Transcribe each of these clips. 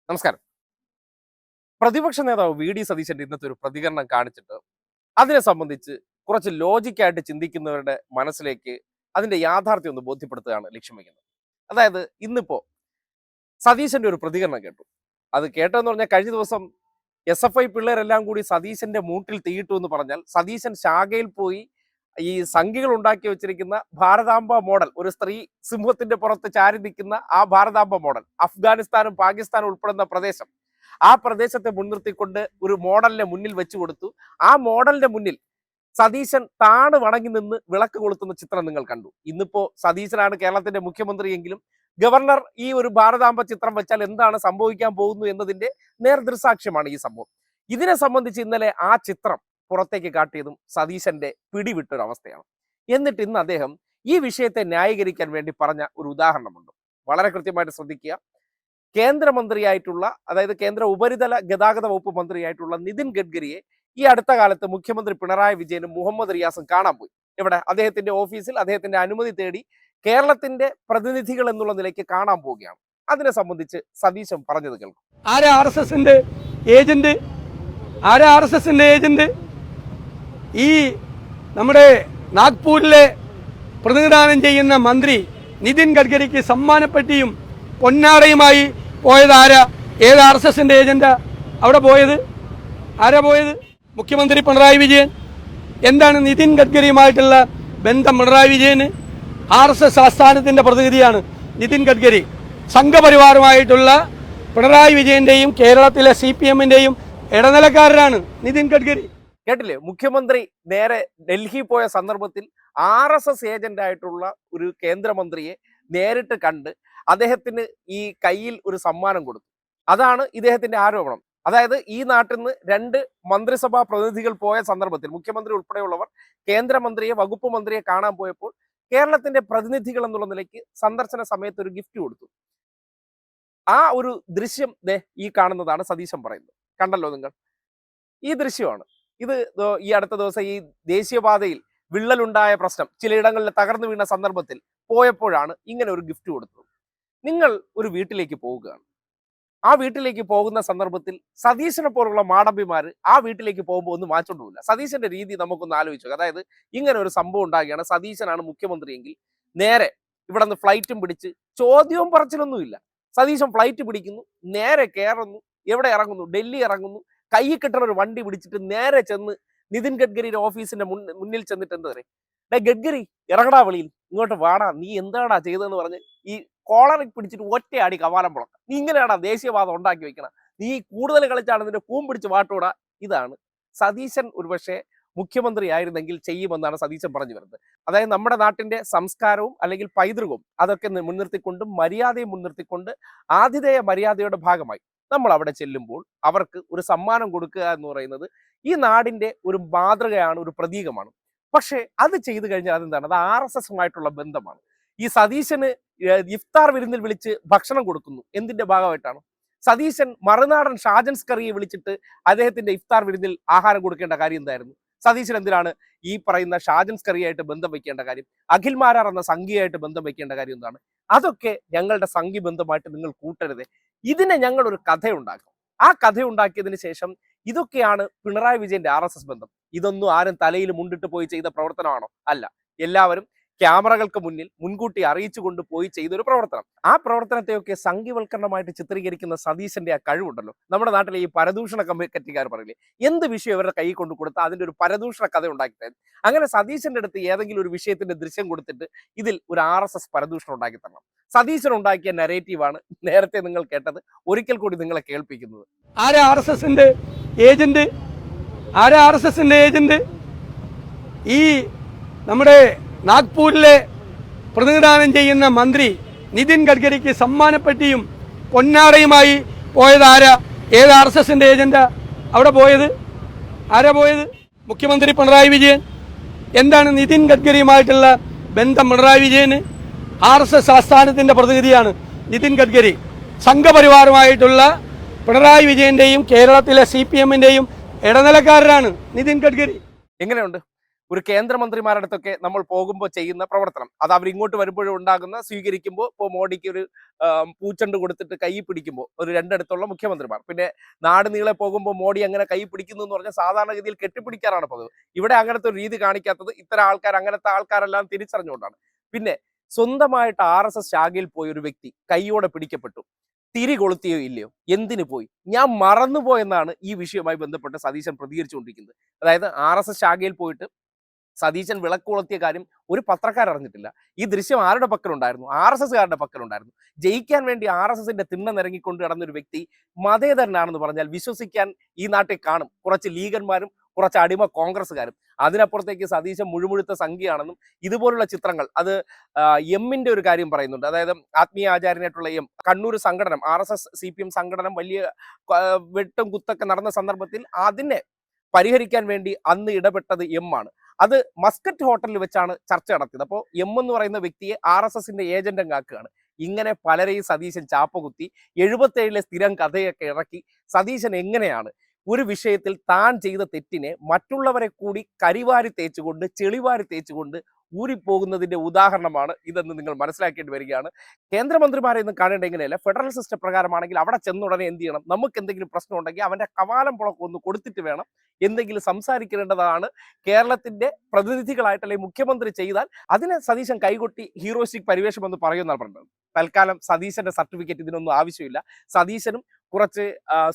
നമസ്കാരം. പ്രതിപക്ഷ നേതാവ് വി.ഡി. സതീശന്റെ ഇന്നത്തെ ഒരു പ്രതികരണം കാണിച്ചിട്ട് അതിനെ സംബന്ധിച്ച് കുറച്ച് ലോജിക്കായിട്ട് ചിന്തിക്കുന്നവരുടെ മനസ്സിലേക്ക് അതിന്റെ യാഥാർത്ഥ്യം ഒന്ന് ബോധ്യപ്പെടുത്തുകയാണ് ലക്ഷ്യം വയ്ക്കുന്നത്. അതായത് ഇന്നിപ്പോ സതീശന്റെ ഒരു പ്രതികരണം കേട്ടു. അത് കേട്ടതെന്ന് പറഞ്ഞാൽ കഴിഞ്ഞ ദിവസം SFI പിള്ളേരെല്ലാം കൂടി സതീശന്റെ മൂട്ടിൽ തീയിട്ടു എന്ന് പറഞ്ഞാൽ സതീശൻ ശാഖയിൽ പോയി ഈ സംഖ്യകൾ ഉണ്ടാക്കി വെച്ചിരിക്കുന്ന ഭാരതാംബ മോഡൽ, ഒരു സ്ത്രീ സിംഹത്തിന്റെ പുറത്ത് ചാരി നിൽക്കുന്ന ആ ഭാരതാംബ മോഡൽ, അഫ്ഗാനിസ്ഥാനും പാകിസ്ഥാനും ഉൾപ്പെടുന്ന പ്രദേശം, ആ പ്രദേശത്തെ മുൻനിർത്തിക്കൊണ്ട് ഒരു മോഡലിനെ മുന്നിൽ വെച്ചു കൊടുത്തു. ആ മോഡലിന്റെ മുന്നിൽ സതീശൻ താണ് വണങ്ങി നിന്ന് വിളക്ക് കൊളുത്തുന്ന ചിത്രം നിങ്ങൾ കണ്ടു. ഇന്നിപ്പോ സതീശനാണ് കേരളത്തിന്റെ മുഖ്യമന്ത്രിയെങ്കിലും ഗവർണർ ഈ ഒരു ഭാരതാംബ ചിത്രം വെച്ചാൽ എന്താണ് സംഭവിക്കാൻ പോകുന്നു എന്നതിന്റെ നേർദൃസാക്ഷ്യമാണ് ഈ സംഭവം. ഇതിനെ സംബന്ധിച്ച് ഇന്നലെ ആ ചിത്രം പുറത്തേക്ക് കാട്ടിയതും സതീശന്റെ പിടിവിട്ടൊരവസ്ഥയാണ്. എന്നിട്ട് ഇന്ന് അദ്ദേഹം ഈ വിഷയത്തെ ന്യായീകരിക്കാൻ വേണ്ടി പറഞ്ഞ ഒരു ഉദാഹരണമുണ്ട്. വളരെ കൃത്യമായിട്ട് ശ്രദ്ധിക്കുക. കേന്ദ്രമന്ത്രിയായിട്ടുള്ള, അതായത് കേന്ദ്ര ഉപരിതല ഗതാഗത വകുപ്പ് മന്ത്രിയായിട്ടുള്ള നിതിൻ ഗഡ്കരിയെ ഈ അടുത്ത കാലത്ത് മുഖ്യമന്ത്രി പിണറായി വിജയനും മുഹമ്മദ് റിയാസും കാണാൻ പോയി. ഇവിടെ അദ്ദേഹത്തിന്റെ ഓഫീസിൽ അദ്ദേഹത്തിന്റെ അനുമതി തേടി കേരളത്തിന്റെ പ്രതിനിധികൾ എന്നുള്ള നിലയ്ക്ക് കാണാൻ പോവുകയാണ്. അതിനെ സംബന്ധിച്ച് സതീശൻ പറഞ്ഞത് കേൾക്കും. ആരാ ആർ എസ് എസിന്റെ ഏജന്റ്? ഈ നമ്മുടെ നാഗ്പൂരിലെ പ്രതിനിധാനം ചെയ്യുന്ന മന്ത്രി നിതിൻ ഗഡ്കരിക്ക് സമ്മാനപ്പെട്ടിയും പൊന്നാടയുമായി പോയത് ആരാ? ഏത് ആർ എസ് എസിന്റെ ഏജന്റാ അവിടെ പോയത്? ആരാ പോയത്? മുഖ്യമന്ത്രി പിണറായി വിജയൻ. എന്താണ് നിതിൻ ഗഡ്കരിയുമായിട്ടുള്ള ബന്ധം? പിണറായി വിജയന് RSS ആസ്ഥാനത്തിന്റെ പ്രതിനിധിയാണ് നിതിൻ ഗഡ്കരി. സംഘപരിവാറുമായിട്ടുള്ള പിണറായി വിജയന്റെയും കേരളത്തിലെ CPM-ന്റെയും ഇടനിലക്കാരനാണ് നിതിൻ ഗഡ്കരി. കേട്ടില്ലേ? മുഖ്യമന്ത്രി നേരെ ഡൽഹി പോയ സന്ദർഭത്തിൽ RSS ഏജന്റ് ആയിട്ടുള്ള ഒരു കേന്ദ്രമന്ത്രിയെ നേരിട്ട് കണ്ട് അദ്ദേഹത്തിന് ഈ കയ്യിൽ ഒരു സമ്മാനം കൊടുത്തു. അതാണ് ഇദ്ദേഹത്തിന്റെ ആരോപണം. അതായത് ഈ നാട്ടിൽ നിന്ന് 2 മന്ത്രിസഭാ പ്രതിനിധികൾ പോയ സന്ദർഭത്തിൽ മുഖ്യമന്ത്രി ഉൾപ്പെടെയുള്ളവർ കേന്ദ്രമന്ത്രിയെ, വകുപ്പ് മന്ത്രിയെ കാണാൻ പോയപ്പോൾ കേരളത്തിന്റെ പ്രതിനിധികൾ എന്നുള്ള നിലയ്ക്ക് സന്ദർശന സമയത്ത് ഒരു ഗിഫ്റ്റ് കൊടുത്തു. ആ ഒരു ദൃശ്യം ഈ കാണുന്നതാണ് സതീശൻ പറയുന്നത്. കണ്ടല്ലോ നിങ്ങൾ? ഈ ദൃശ്യമാണ് ഇത്. ഈ അടുത്ത ദിവസം ഈ ദേശീയപാതയിൽ വിള്ളലുണ്ടായ പ്രശ്നം ചിലയിടങ്ങളിൽ തകർന്നു വീണ സന്ദർഭത്തിൽ പോയപ്പോഴാണ് ഇങ്ങനെ ഒരു ഗിഫ്റ്റ് കൊടുത്തത്. നിങ്ങൾ ഒരു വീട്ടിലേക്ക് പോവുകയാണ്. ആ വീട്ടിലേക്ക് പോകുന്ന സന്ദർഭത്തിൽ സതീശനെ പോലുള്ള മാടമ്പിമാർ ആ വീട്ടിലേക്ക് പോകുമ്പോൾ ഒന്നും മാറ്റൊന്നുമില്ല. സതീശന്റെ രീതി നമുക്കൊന്ന് ആലോചിച്ചു. അതായത് ഇങ്ങനെ ഒരു സംഭവം ഉണ്ടാകുകയാണ്, സതീശനാണ് മുഖ്യമന്ത്രിയെങ്കിൽ നേരെ ഇവിടെ നിന്ന് ഫ്ലൈറ്റും പിടിച്ച്, ചോദ്യവും പറച്ചിലൊന്നുമില്ല, സതീശൻ ഫ്ലൈറ്റ് പിടിക്കുന്നു, നേരെ കയറുന്നു. എവിടെ ഇറങ്ങുന്നു? ഡൽഹി ഇറങ്ങുന്നു. കൈ കിട്ടുന്ന ഒരു വണ്ടി പിടിച്ചിട്ട് നേരെ ചെന്ന് നിതിൻ ഗഡ്കരിയുടെ ഓഫീസിന്റെ മുന്നിൽ ചെന്നിട്ട് എന്താ പറയുക, ഗഡ്കരി ഇറങ്ങടാ വെളിയിൽ, ഇങ്ങോട്ട് വാടാ, നീ എന്താടാ ചെയ്തതെന്ന് പറഞ്ഞ് ഈ കോളറിൽ പിടിച്ചിട്ട് ഒറ്റയാടി കവാലം പുളക്കാം. നീ ഇങ്ങനെയാടാ ദേശീയവാദം ഉണ്ടാക്കി വെക്കണം, നീ കൂടുതൽ കളിച്ചാണ് നിന്റെ കൂം പിടിച്ച് വാട്ടൂടാ. ഇതാണ് സതീശൻ ഒരുപക്ഷെ മുഖ്യമന്ത്രി ആയിരുന്നെങ്കിൽ ചെയ്യുമെന്നാണ് സതീശൻ പറഞ്ഞു വരുന്നത്. അതായത് നമ്മുടെ നാട്ടിന്റെ സംസ്കാരവും അല്ലെങ്കിൽ പൈതൃകവും അതൊക്കെ മുൻനിർത്തിക്കൊണ്ടും മര്യാദയും മുൻനിർത്തിക്കൊണ്ട് ആതിഥേയ മര്യാദയുടെ ഭാഗമായി നമ്മൾ അവിടെ ചെല്ലുമ്പോൾ അവർക്ക് ഒരു സമ്മാനം കൊടുക്കുക എന്ന് പറയുന്നത് ഈ നാടിന്റെ ഒരു മാതൃകയാണ്, ഒരു പ്രതീകമാണ്. പക്ഷേ അത് ചെയ്തു കഴിഞ്ഞാൽ അതെന്താണ്? അത് RSSുമായിട്ടുള്ള ബന്ധമാണ്. ഈ സതീശന് ഇഫ്താർ വിരുന്നിൽ വിളിച്ച് ഭക്ഷണം കൊടുക്കുന്നു. എന്തിന്റെ ഭാഗമായിട്ടാണ്? സതീശൻ മറുനാടൻ ഷാജൻസ് കറിയെ വിളിച്ചിട്ട് അദ്ദേഹത്തിന്റെ ഇഫ്താർ വിരുന്നിൽ ആഹാരം കൊടുക്കേണ്ട കാര്യം എന്തായിരുന്നു? സതീശൻ എന്തിനാണ് ഈ പറയുന്ന ഷാജൻസ് കറിയായിട്ട് ബന്ധം വെക്കേണ്ട കാര്യം? അഖിൽ മാരാർ എന്ന സംഖ്യയായിട്ട് ബന്ധം വെക്കേണ്ട കാര്യം എന്താണ്? അതൊക്കെ ഞങ്ങളുടെ സംഖ്യ ബന്ധമായിട്ട് നിങ്ങൾ കൂട്ടരുത്. ഇതിനെ ഞങ്ങൾ ഒരു കഥയുണ്ടാക്കും. ആ കഥയുണ്ടാക്കിയതിന് ശേഷം ഇതൊക്കെയാണ് പിണറായി വിജയന്റെ RSS ബന്ധം. ഇതൊന്നും ആരും തലയിൽ മുണ്ടിട്ട് പോയി ചെയ്ത പ്രവർത്തനമാണോ? അല്ല. എല്ലാവരും ക്യാമറകൾക്ക് മുന്നിൽ മുൻകൂട്ടി അറിയിച്ചുകൊണ്ട് പോയി ചെയ്തൊരു പ്രവർത്തനം. ആ പ്രവർത്തനത്തെയൊക്കെ സംഘിവൽക്കരണമായിട്ട് ചിത്രീകരിക്കുന്ന സതീശന്റെ ആ കഴിവുണ്ടല്ലോ. നമ്മുടെ നാട്ടിലെ ഈ പരദൂഷണ കമ്മിറ്റിക്കാർ പറയില്ലേ, എന്ത് വിഷയം അവരുടെ കൈ കൊണ്ട് കൊടുത്താൽ അതിന്റെ ഒരു പരദൂഷണ കഥ ഉണ്ടാക്കിത്തരും. അങ്ങനെ സതീശന്റെ അടുത്ത് ഏതെങ്കിലും ഒരു വിഷയത്തിന്റെ ദൃശ്യം കൊടുത്തിട്ട് ഇതിൽ ഒരു RSS പരദൂഷണം ഉണ്ടാക്കി തരണം. സതീശൻ ഉണ്ടാക്കിയ നരേറ്റീവാണ് നേരത്തെ നിങ്ങൾ കേട്ടത്. ഒരിക്കൽ കൂടി നിങ്ങളെ കേൾപ്പിക്കുന്നത്. ആരാ ആർ എസ് എസിന്റെ ഏജന്റ്? ഈ നമ്മുടെ നാഗ്പൂരിലെ പ്രതിനിധാനം ചെയ്യുന്ന മന്ത്രി നിതിൻ ഗഡ്കരിക്ക് സമ്മാനപ്പെട്ടിയും പൊന്നാടയുമായി പോയത് ആരാ? ഏത് RSSന്റെ ഏജന്റാ അവിടെ പോയത്? ആരാ പോയത്? മുഖ്യമന്ത്രി പിണറായി വിജയൻ. എന്താണ് നിതിൻ ഗഡ്കരിയുമായിട്ടുള്ള ബന്ധം? പിണറായി വിജയന് RSS ആസ്ഥാനത്തിന്റെ പ്രതിനിധിയാണ് നിതിൻ ഗഡ്കരി. സംഘപരിവാറുമായിട്ടുള്ള പിണറായി വിജയന്റെയും കേരളത്തിലെ CPM-ന്റെയും ഇടനിലക്കാരനാണ് നിതിൻ ഗഡ്കരി. എങ്ങനെയുണ്ട്? ഒരു കേന്ദ്രമന്ത്രിമാരുടെ അടുത്തൊക്കെ നമ്മൾ പോകുമ്പോൾ ചെയ്യുന്ന പ്രവർത്തനം, അത് അവർ ഇങ്ങോട്ട് വരുമ്പോഴും ഉണ്ടാകുന്ന, സ്വീകരിക്കുമ്പോൾ ഇപ്പോൾ മോഡിക്ക് ഒരു പൂച്ചണ്ട് കൊടുത്തിട്ട് കൈ പിടിക്കുമ്പോൾ ഒരു രണ്ടിടത്തുള്ള മുഖ്യമന്ത്രിമാർ, പിന്നെ നാട് നീളെ പോകുമ്പോൾ മോഡി അങ്ങനെ കൈ പിടിക്കുന്നു എന്ന് പറഞ്ഞാൽ സാധാരണഗതിയിൽ കെട്ടിപ്പിടിക്കാറാണ് പതിവ്. ഇവിടെ അങ്ങനത്തെ ഒരു രീതി കാണിക്കാത്തത് ഇത്തരം ആൾക്കാർ, അങ്ങനത്തെ ആൾക്കാരെല്ലാം തിരിച്ചറിഞ്ഞുകൊണ്ടാണ്. പിന്നെ സ്വന്തമായിട്ട് RSS ശാഖയിൽ പോയ ഒരു വ്യക്തി കൈയോടെ പിടിക്കപ്പെട്ടു, തിരി കൊളുത്തിയോ ഇല്ലയോ, എന്തിനു പോയി, ഞാൻ മറന്നുപോയെന്നാണ് ഈ വിഷയവുമായി ബന്ധപ്പെട്ട് സതീശൻ പ്രതികരിച്ചുകൊണ്ടിരിക്കുന്നത്. അതായത് RSS ശാഖയിൽ പോയിട്ട് സതീശൻ വിളക്ക് കൊളുത്തിയ കാര്യം ഒരു പത്രക്കാർ അറിഞ്ഞിട്ടില്ല. ഈ ദൃശ്യം ആരുടെ പക്കലുണ്ടായിരുന്നു? RSSകാരുടെ പക്കലുണ്ടായിരുന്നു. ജയിക്കാൻ വേണ്ടി RSSന്റെ തിണ്ണം ഇറങ്ങിക്കൊണ്ട് കിടന്നൊരു വ്യക്തി മതേതരനാണെന്ന് പറഞ്ഞാൽ വിശ്വസിക്കാൻ ഈ നാട്ടിൽ കാണും കുറച്ച് ലീഗന്മാരും കുറച്ച് അടിമ കോൺഗ്രസ്സുകാരും. അതിനപ്പുറത്തേക്ക് സതീശൻ മുഴുമുഴുത്ത സംഖ്യയാണെന്നും ഇതുപോലുള്ള ചിത്രങ്ങൾ, അത് എമ്മിന്റെ ഒരു കാര്യം പറയുന്നുണ്ട്. അതായത് ആത്മീയ ആചാര്യനായിട്ടുള്ള എം, കണ്ണൂർ സംഘടനം, RSS CPM സംഘടനം വലിയ വെട്ടും കുത്തൊക്കെ നടന്ന സന്ദർഭത്തിൽ അതിനെ പരിഹരിക്കാൻ വേണ്ടി അന്ന് ഇടപെട്ടത് എം ആണ്. അത് മസ്കറ്റ് ഹോട്ടലിൽ വെച്ചാണ് ചർച്ച നടത്തിയത്. അപ്പോൾ എം എന്ന് പറയുന്ന വ്യക്തിയെ RSSന്റെ ഏജന്റും കാക്കുകയാണ്. ഇങ്ങനെ പലരെയും സതീശൻ ചാപ്പകുത്തി 77 സ്ഥിരം കഥയൊക്കെ ഇറക്കി സതീശൻ എങ്ങനെയാണ് ഒരു വിഷയത്തിൽ താൻ ചെയ്ത തെറ്റിനെ മറ്റുള്ളവരെ കൂടി കരിവാരി തേച്ചുകൊണ്ട്, ചെളിവാരി തേച്ചുകൊണ്ട് ഊരിപ്പോകുന്നതിന്റെ ഉദാഹരണമാണ് ഇതെന്ന് നിങ്ങൾ മനസ്സിലാക്കേണ്ടി വരികയാണ്. കേന്ദ്രമന്ത്രിമാരെ ഇന്ന് കാണേണ്ട എങ്ങനെയല്ല, ഫെഡറൽ സിസ്റ്റം പ്രകാരമാണെങ്കിൽ അവിടെ ചെന്നുടനെ എന്ത് ചെയ്യണം, നമുക്ക് എന്തെങ്കിലും പ്രശ്നം ഉണ്ടെങ്കിൽ അവന്റെ കവാലം പുളക്കം ഒന്ന് കൊടുത്തിട്ട് വേണം എന്തെങ്കിലും സംസാരിക്കേണ്ടതാണ് കേരളത്തിന്റെ പ്രതിനിധികളായിട്ട് അല്ലെങ്കിൽ മുഖ്യമന്ത്രി ചെയ്താൽ അതിനെ സതീശൻ കൈകൊട്ടി ഹീറോയിസ്റ്റിക് പരിവേഷം എന്ന് പറയുമെന്നാണ് പറഞ്ഞത്. തൽക്കാലം സതീശന്റെ സർട്ടിഫിക്കറ്റ് ഇതിനൊന്നും ആവശ്യമില്ല. സതീശനും കുറച്ച്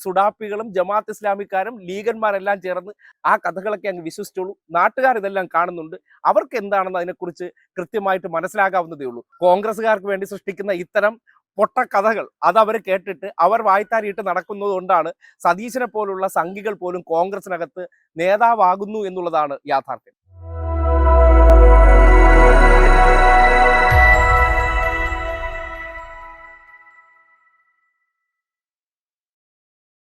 സുഡാപ്പികളും ജമാഅത്ത് ഇസ്ലാമിക്കാരും ലീഗന്മാരെല്ലാം ചേർന്ന് ആ കഥകളൊക്കെ അങ്ങ് വിശ്വസിച്ചോളൂ. നാട്ടുകാർ ഇതെല്ലാം കാണുന്നുണ്ട്, അവർക്ക് എന്താണെന്ന് അതിനെക്കുറിച്ച് കൃത്യമായിട്ട് മനസ്സിലാകാവുന്നതേ ഉള്ളൂ. കോൺഗ്രസ്സുകാർക്ക് വേണ്ടി സൃഷ്ടിക്കുന്ന ഇത്തരം പൊട്ടക്കഥകൾ അത് അവർ കേട്ടിട്ട് അവർ വായ്ത്താരിയിട്ട് നടക്കുന്നത് കൊണ്ടാണ് സതീശനെ പോലുള്ള സംഘികൾ പോലും കോൺഗ്രസിനകത്ത് നേതാവാകുന്നു എന്നുള്ളതാണ് യാഥാർത്ഥ്യം.